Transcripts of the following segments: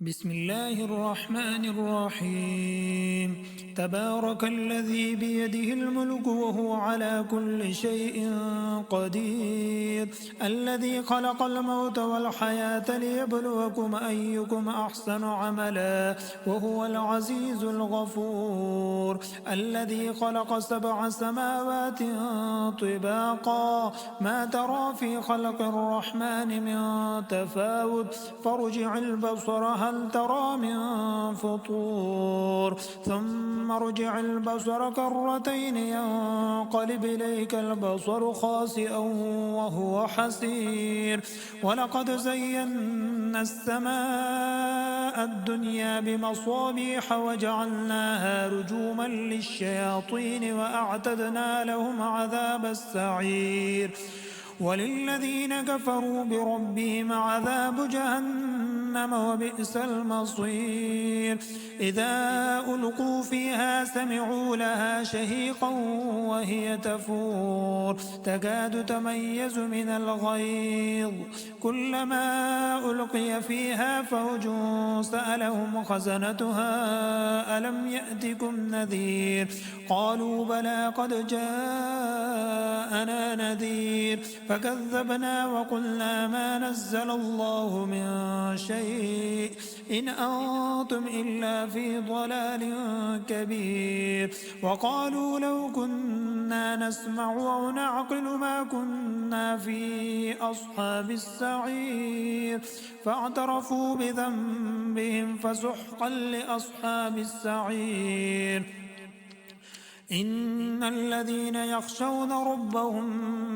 بسم الله الرحمن الرحيم. تبارك الذي بيده الملك وهو على كل شيء قدير، الذي خلق الموت والحياة ليبلوكم أيكم أحسن عملا وهو العزيز الغفور، الذي خلق 7 سماوات طباقا ما ترى في خلق الرحمن من تفاوت فارجع البصر هل ترى من فطور ثم ارجع البصر كرتين ينقلب إليك البصر خاسئا وهو حسير. ولقد زينا السماء الدنيا بمصابيح وجعلناها رجوما للشياطين وأعتدنا لهم عذاب السعير. وللذين كفروا بربهم عذاب جهنم وبئس المصير. إذا ألقوا فيها سمعوا لها شهيقا وهي تفور تكاد تميز من الغيظ كلما ألقي فيها فوج سألهم خزنتها ألم يأتكم نذير قالوا بلى قد جاءنا نذير فكذبنا وقلنا ما نزل الله من شيء إن أنتم إلا في ضلال كبير. وقالوا لو كنا نسمع أو نعقل ما كنا في أصحاب السعير فاعترفوا بذنبهم فسحقا لأصحاب السعير. إن الذين يخشون ربهم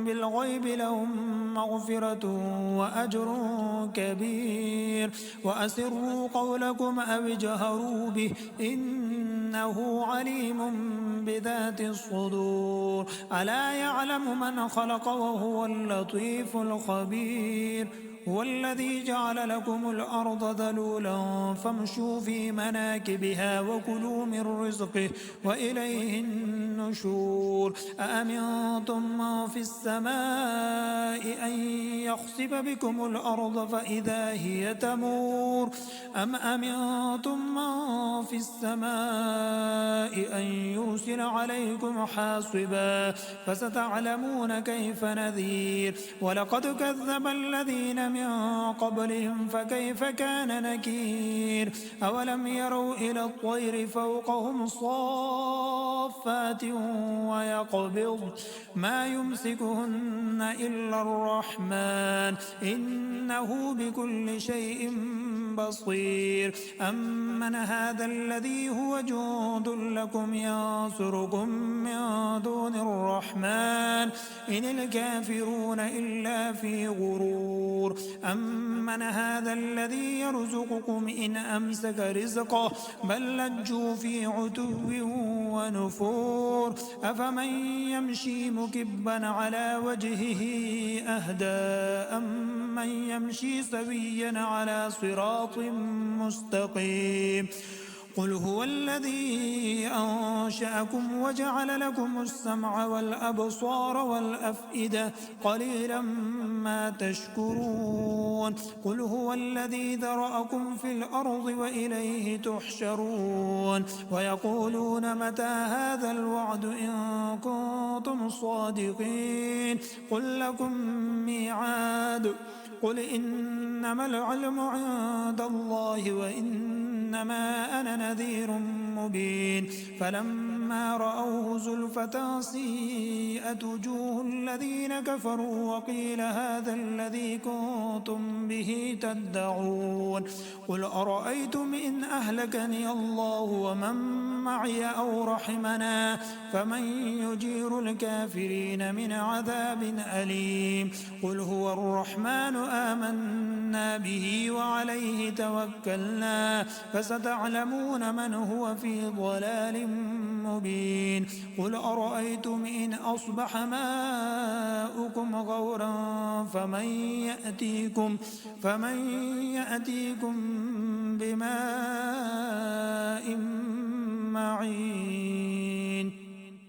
بالغيب لهم مغفرة وأجر كبير. وأسروا قولكم أو اجهروا به إنه عليم بذات الصدور. ألا يعلم من خلق وهو اللطيف الخبير. هو الذي جعل لكم الأرض ذلولا فامشوا في مناكبها وكلوا من رزقه وإليه النشور. أأمنتم من في السماء أن يخسف بكم الأرض فإذا هي تمور أم أمنتم من في السماء أن يرسل عليكم حاصبا فستعلمون كيف نذير. ولقد كذب الذين من قبلهم فكيف كان نكير. أولم يروا إلى الطير فوقهم صافات ويقبض ما يمسكهن إلا الرحمن إنه بكل شيء بصير. أمن هذا الذي هو جند لكم ينصركم من دون الرحمن إن الكافرون إلا في غرور. أمن هذا الذي يرزقكم إن أمسك رزقه بل لجوا في عتو ونفور. أفمن يمشي مكبا على وجهه أهدى أمن يمشي سويا على صراط مستقيم. قل هو الذي أنشأكم وجعل لكم السمع والأبصار والأفئدة قليلا ما تشكرون. قل هو الذي ذرأكم في الأرض وإليه تحشرون. ويقولون متى هذا الوعد إن كنتم صادقين قل لكم ميعاد. قل إنما العلم عند الله وإنما أنا نذير مبين. فلما رأوه زلفة سيئت وجوه الذين كفروا وقيل هذا الذي كنتم به تدعون. قل أرأيتم إن أهلكني الله ومن معي أو رحمنا فمن يجير الكافرين من عذاب أليم. قل هو الرحمن آمنا به وعليه توكلنا فستعلمون من هو في ضلال مبين. قل أرأيتم إن أصبح ماؤكم غورا فمن يأتيكم بماء معين.